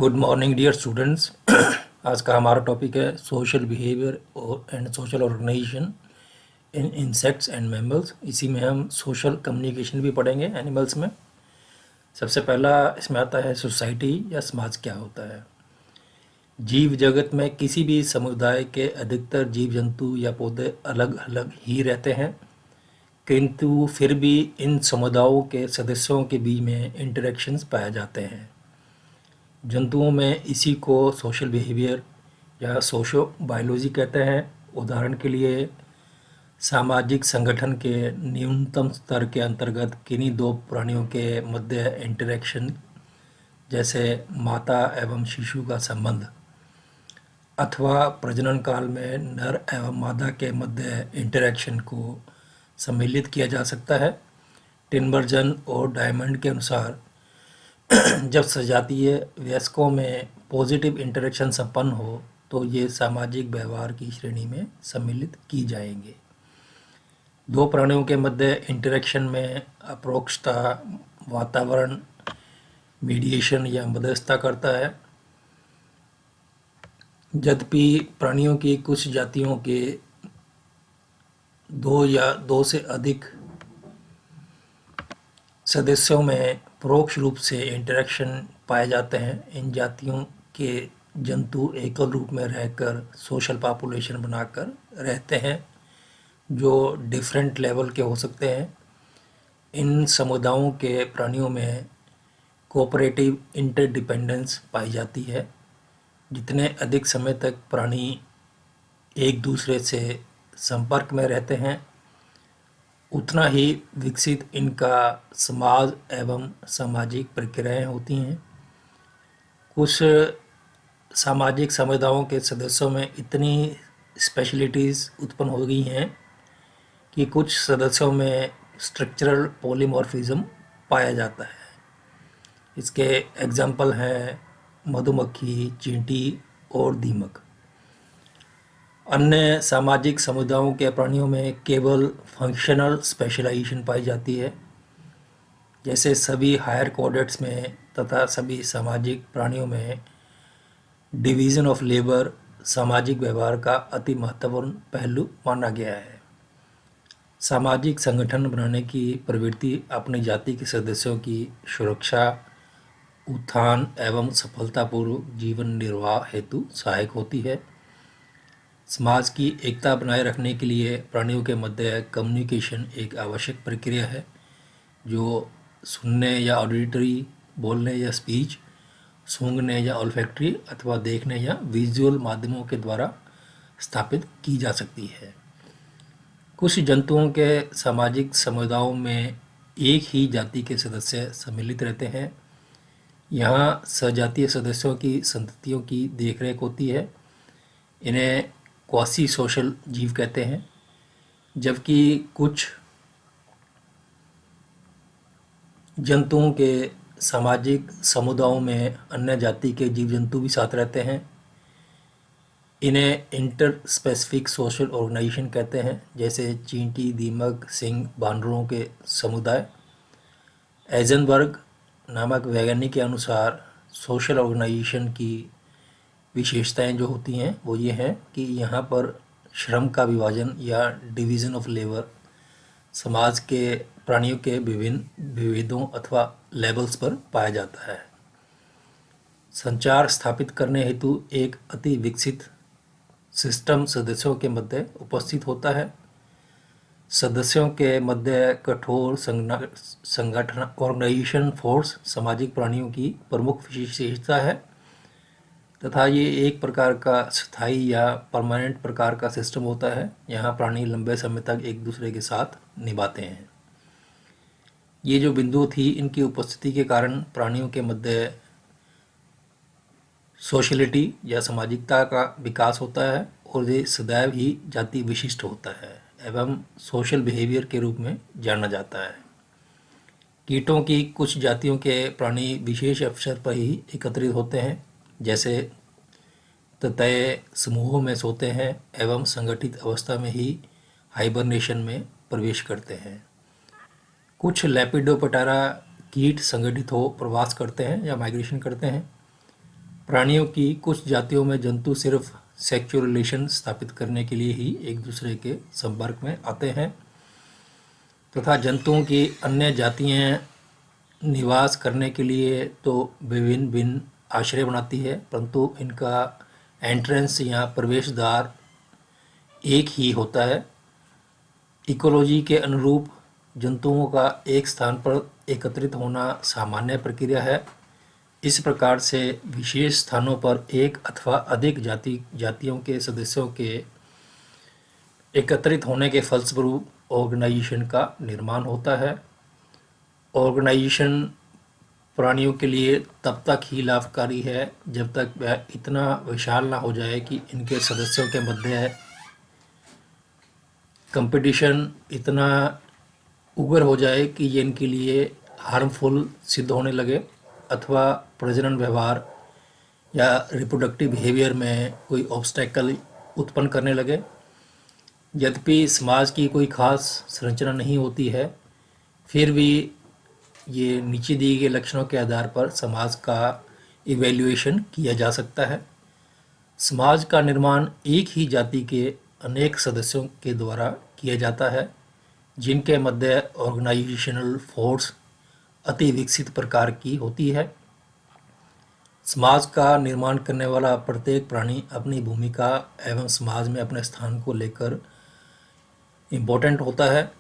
Good morning dear students. आज का हमारा टॉपिक है सोशल बिहेवियर और and social organisation in insects and mammals. इसी में हम सोशल कम्युनिकेशन भी पढ़ेंगे एनिमल्स में। सबसे पहला इसमें आता है सोसाइटी या समाज क्या होता है। जीव जगत में किसी भी समुदाय के अधिकतर जीव जंतु या पौधे अलग अलग ही रहते हैं, किंतु फिर भी इन समुदायों के सदस्यों के बीच में इंटरेक्शंस पाए जाते हैं। जंतुओं में इसी को सोशल बिहेवियर या सोशो बायोलॉजी कहते हैं। उदाहरण के लिए सामाजिक संगठन के न्यूनतम स्तर के अंतर्गत किन्हीं दो प्राणियों के मध्य इंटरेक्शन, जैसे माता एवं शिशु का संबंध, अथवा प्रजनन काल में नर एवं मादा के मध्य इंटरेक्शन को सम्मिलित किया जा सकता है। टिनबर्जन और डायमंड के अनुसार जब सजातीय वयस्कों में पॉजिटिव इंटरेक्शन संपन्न हो तो ये सामाजिक व्यवहार की श्रेणी में सम्मिलित की जाएंगे। दो प्राणियों के मध्य इंटरेक्शन में अपरोक्षता वातावरण मीडिएशन या मध्यस्थता करता है। यद्यपि प्राणियों की कुछ जातियों के दो या दो से अधिक सदस्यों में परोक्ष रूप से इंटरेक्शन पाए जाते हैं। इन जातियों के जंतु एकल रूप में रहकर सोशल पॉपुलेशन बनाकर रहते हैं, जो डिफरेंट लेवल के हो सकते हैं। इन समुदायों के प्राणियों में कोऑपरेटिव इंटरडिपेंडेंस पाई जाती है। जितने अधिक समय तक प्राणी एक दूसरे से संपर्क में रहते हैं, उतना ही विकसित इनका समाज एवं सामाजिक प्रक्रियाएं होती हैं। कुछ सामाजिक समुदायों के सदस्यों में इतनी स्पेशलिटीज़ उत्पन्न हो गई हैं कि कुछ सदस्यों में स्ट्रक्चरल पॉलीमॉर्फिज्म पाया जाता है। इसके एग्जाम्पल हैं मधुमक्खी, चींटी और दीमक। अन्य सामाजिक समुदायों के प्राणियों में केवल फंक्शनल स्पेशलाइजेशन पाई जाती है, जैसे सभी हायर कॉर्डेट्स में तथा सभी सामाजिक प्राणियों में डिवीज़न ऑफ लेबर सामाजिक व्यवहार का अति महत्वपूर्ण पहलू माना गया है। सामाजिक संगठन बनाने की प्रवृत्ति अपनी जाति के सदस्यों की सुरक्षा, उत्थान एवं सफलतापूर्वक जीवन निर्वाह हेतु सहायक होती है। समाज की एकता बनाए रखने के लिए प्राणियों के मध्य कम्युनिकेशन एक आवश्यक प्रक्रिया है, जो सुनने या ऑडिटरी, बोलने या स्पीच, सूंघने या ऑल्फैक्टरी अथवा देखने या विजुअल माध्यमों के द्वारा स्थापित की जा सकती है। कुछ जंतुओं के सामाजिक समुदायों में एक ही जाति के सदस्य सम्मिलित रहते हैं। यहाँ सजातीय सदस्यों की संततियों की देखरेख होती है। इन्हें क्वासी सोशल जीव कहते हैं। जबकि कुछ जंतुओं के सामाजिक समुदायों में अन्य जाति के जीव जंतु भी साथ रहते हैं। इन्हें इंटर स्पेसिफिक सोशल ऑर्गेनाइजेशन कहते हैं, जैसे चींटी, दीमक, सिंह, बानरों के समुदाय। एजनबर्ग नामक वैज्ञानिक के अनुसार सोशल ऑर्गेनाइजेशन की विशेषताएं जो होती हैं वो ये हैं कि यहाँ पर श्रम का विभाजन या डिवीज़न ऑफ लेबर समाज के प्राणियों के विभिन्न विविधों अथवा लेवल्स पर पाया जाता है। संचार स्थापित करने हेतु एक अति विकसित सिस्टम सदस्यों के मध्य उपस्थित होता है। सदस्यों के मध्य कठोर संगठन ऑर्गेनाइजेशन फोर्स सामाजिक प्राणियों की प्रमुख विशेषता है तथा ये एक प्रकार का स्थायी या परमानेंट प्रकार का सिस्टम होता है। यहाँ प्राणी लंबे समय तक एक दूसरे के साथ निभाते हैं। ये जो बिंदु थी, इनकी उपस्थिति के कारण प्राणियों के मध्य सोशलिटी या सामाजिकता का विकास होता है और ये सदैव ही जाति विशिष्ट होता है एवं सोशल बिहेवियर के रूप में जाना जाता है। कीटों की कुछ जातियों के प्राणी विशेष अवसर पर ही एकत्रित होते हैं, जैसे ततय समूहों में सोते हैं एवं संगठित अवस्था में ही हाइबरनेशन में प्रवेश करते हैं। कुछ लेपिडोप्टेरा कीट संगठित हो प्रवास करते हैं या माइग्रेशन करते हैं। प्राणियों की कुछ जातियों में जंतु सिर्फ सेक्सुअल रिलेशन स्थापित करने के लिए ही एक दूसरे के संपर्क में आते हैं, तथा जंतुओं की अन्य जातियां निवास करने के लिए तो विभिन्न भिन्न आश्रय बनाती है, परंतु इनका एंट्रेंस या प्रवेश द्वार एक ही होता है। इकोलॉजी के अनुरूप जंतुओं का एक स्थान पर एकत्रित होना सामान्य प्रक्रिया है। इस प्रकार से विशेष स्थानों पर एक अथवा अधिक जातियों के सदस्यों के एकत्रित होने के फलस्वरूप ऑर्गेनाइजेशन का निर्माण होता है। ऑर्गेनाइजेशन प्राणियों के लिए तब तक ही लाभकारी है जब तक वह इतना विशाल ना हो जाए कि इनके सदस्यों के मध्य कंपटीशन इतना उग्र हो जाए कि ये इनके लिए हार्मफुल सिद्ध होने लगे अथवा प्रजनन व्यवहार या रिप्रोडक्टिव बिहेवियर में कोई ऑब्स्टेकल उत्पन्न करने लगे। यद्यपि समाज की कोई खास संरचना नहीं होती है, फिर भी ये नीचे दिए गए लक्षणों के आधार पर समाज का इवैल्यूएशन किया जा सकता है। समाज का निर्माण एक ही जाति के अनेक सदस्यों के द्वारा किया जाता है, जिनके मध्य ऑर्गेनाइजेशनल फोर्स अति विकसित प्रकार की होती है। समाज का निर्माण करने वाला प्रत्येक प्राणी अपनी भूमिका एवं समाज में अपने स्थान को लेकर इम्पोर्टेंट होता है।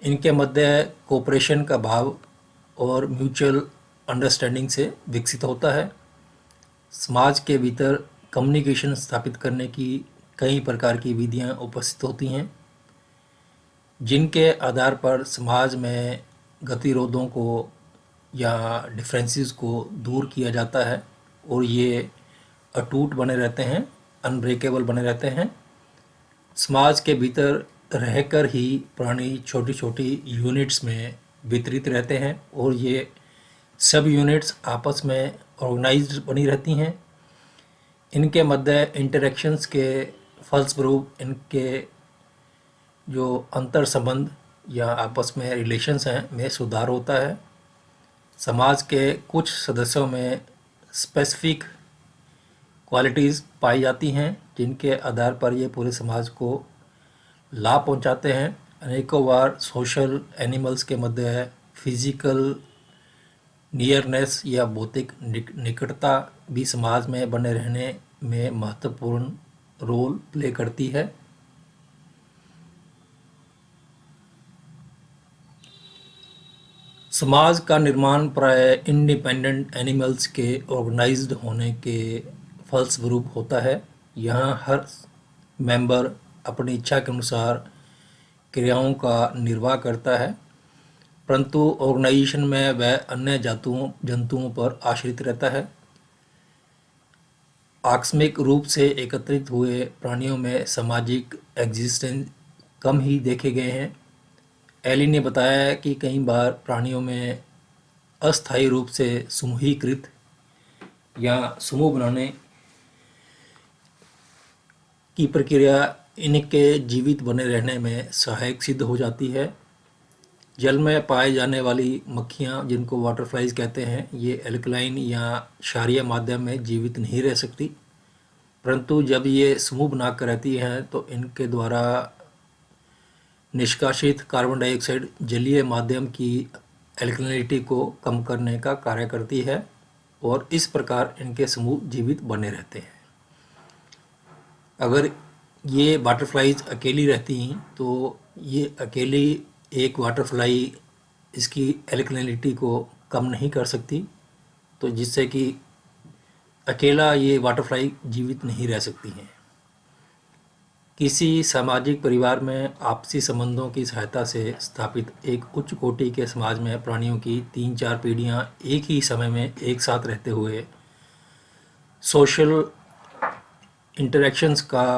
इनके मध्य कोऑपरेशन का भाव और म्यूचुअल अंडरस्टैंडिंग से विकसित होता है। समाज के भीतर कम्युनिकेशन स्थापित करने की कई प्रकार की विधियां उपस्थित होती हैं, जिनके आधार पर समाज में गतिरोधों को या डिफरेंसेस को दूर किया जाता है और ये अटूट बने रहते हैं, अनब्रेकेबल बने रहते हैं। समाज के भीतर रहकर ही प्राणी छोटी छोटी यूनिट्स में वितरित रहते हैं और ये सब यूनिट्स आपस में ऑर्गेनाइज्ड बनी रहती हैं। इनके मध्य इंटरेक्शंस के फलस्वरूप इनके जो अंतर संबंध या आपस में रिलेशंस हैं में सुधार होता है। समाज के कुछ सदस्यों में स्पेसिफिक क्वालिटीज़ पाई जाती हैं, जिनके आधार पर ये पूरे समाज को लाभ पहुंचाते हैं। अनेकों बार सोशल एनिमल्स के मध्य फिजिकल नियरनेस या भौतिक निकटता भी समाज में बने रहने में महत्वपूर्ण रोल प्ले करती है। समाज का निर्माण प्राय इंडिपेंडेंट एनिमल्स के ऑर्गेनाइज्ड होने के फलस्वरूप होता है। यहाँ हर मेंबर अपनी इच्छा के अनुसार क्रियाओं का निर्वाह करता है, परंतु ऑर्गेनाइजेशन में वह अन्य जंतुओं पर आश्रित रहता है। आकस्मिक रूप से एकत्रित हुए प्राणियों में सामाजिक एग्जिस्टेंस कम ही देखे गए हैं। एली ने बताया कि कई बार प्राणियों में अस्थायी रूप से समूहीकृत या समूह बनाने की प्रक्रिया इनके जीवित बने रहने में सहायक सिद्ध हो जाती है। जल में पाए जाने वाली मक्खियाँ, जिनको वाटरफ्लाइज कहते हैं, ये एल्कलाइन या क्षारीय माध्यम में जीवित नहीं रह सकती, परंतु जब ये समूह बनाकर रहती हैं तो इनके द्वारा निष्कासित कार्बन डाइऑक्साइड जलीय माध्यम की एल्कलिनिटी को कम करने का कार्य करती है और इस प्रकार इनके समूह जीवित बने रहते हैं। अगर ये वाटरफ्लाइज अकेली रहती तो ये अकेली एक वाटरफ्लाई इसकी एल्कलिनिटी को कम नहीं कर सकती, तो जिससे कि अकेला ये वाटरफ्लाई जीवित नहीं रह सकती हैं। किसी सामाजिक परिवार में आपसी संबंधों की सहायता से स्थापित एक उच्च कोटि के समाज में प्राणियों की 3-4 पीढ़ियां एक ही समय में एक साथ रहते हुए सोशल इंटरेक्शंस का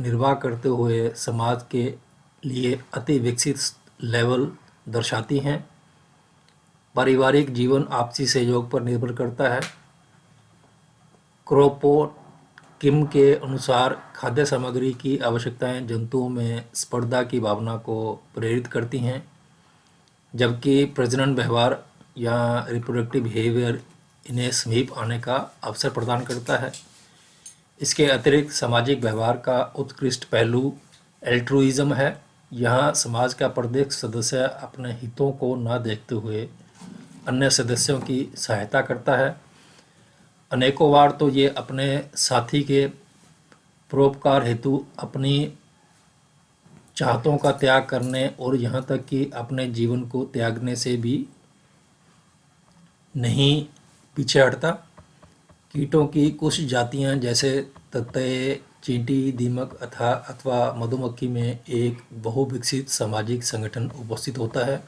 निर्वाह करते हुए समाज के लिए अति विकसित लेवल दर्शाती हैं। पारिवारिक जीवन आपसी सहयोग पर निर्भर करता है। क्रोपोकिम के अनुसार खाद्य सामग्री की आवश्यकताएं जंतुओं में स्पर्धा की भावना को प्रेरित करती हैं, जबकि प्रजनन व्यवहार या रिप्रोडक्टिव बिहेवियर इन्हें समीप आने का अवसर प्रदान करता है। इसके अतिरिक्त सामाजिक व्यवहार का उत्कृष्ट पहलू एल्ट्रुइज्म है। यहाँ समाज का प्रत्येक सदस्य अपने हितों को न देखते हुए अन्य सदस्यों की सहायता करता है। अनेकों बार तो ये अपने साथी के परोपकार हेतु अपनी चाहतों का त्याग करने और यहाँ तक कि अपने जीवन को त्यागने से भी नहीं पीछे हटता। कीटों की कुछ जातियाँ जैसे ततैये, चींटी, दीमक अथवा मधुमक्खी में एक बहुविकसित सामाजिक संगठन उपस्थित होता है।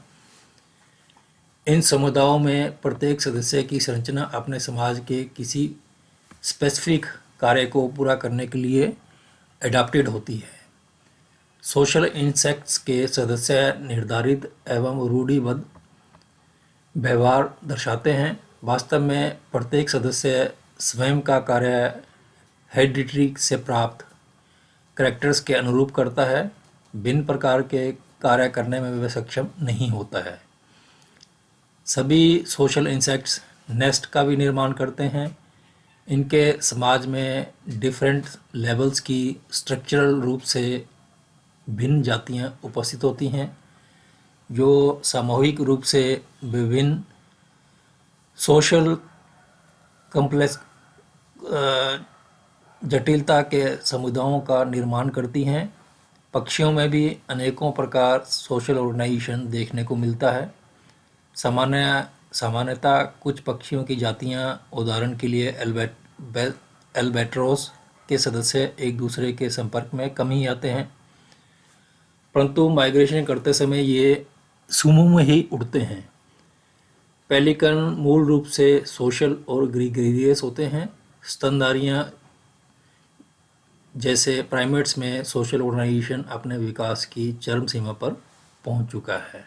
इन समुदायों में प्रत्येक सदस्य की संरचना अपने समाज के किसी स्पेसिफिक कार्य को पूरा करने के लिए एडाप्टेड होती है। सोशल इंसेक्ट्स के सदस्य निर्धारित एवं रूढ़िबद्ध व्यवहार दर्शाते हैं। वास्तव में प्रत्येक सदस्य स्वयं का कार्य हेरिडिटी से प्राप्त कैरेक्टर्स के अनुरूप करता है। भिन्न प्रकार के कार्य करने में वह सक्षम नहीं होता है। सभी सोशल इंसेक्ट्स नेस्ट का भी निर्माण करते हैं। इनके समाज में डिफरेंट लेवल्स की स्ट्रक्चरल रूप से भिन्न जातियां उपस्थित होती हैं, जो सामूहिक रूप से विभिन्न सोशल कॉम्प्लेक्स जटिलता के समुदायों का निर्माण करती हैं। पक्षियों में भी अनेकों प्रकार सोशल ऑर्गेनाइजेशन देखने को मिलता है। सामान्यतः कुछ पक्षियों की जातियां, उदाहरण के लिए एल्बेट्रोस के सदस्य एक दूसरे के संपर्क में कम ही आते हैं, परंतु माइग्रेशन करते समय ये समूह में ही उड़ते हैं। पेलिकन मूल रूप से सोशल और ग्रीगेरियस होते हैं। स्तनधारियां जैसे प्राइमेट्स में सोशल ऑर्गेनाइजेशन अपने विकास की चरम सीमा पर पहुंच चुका है।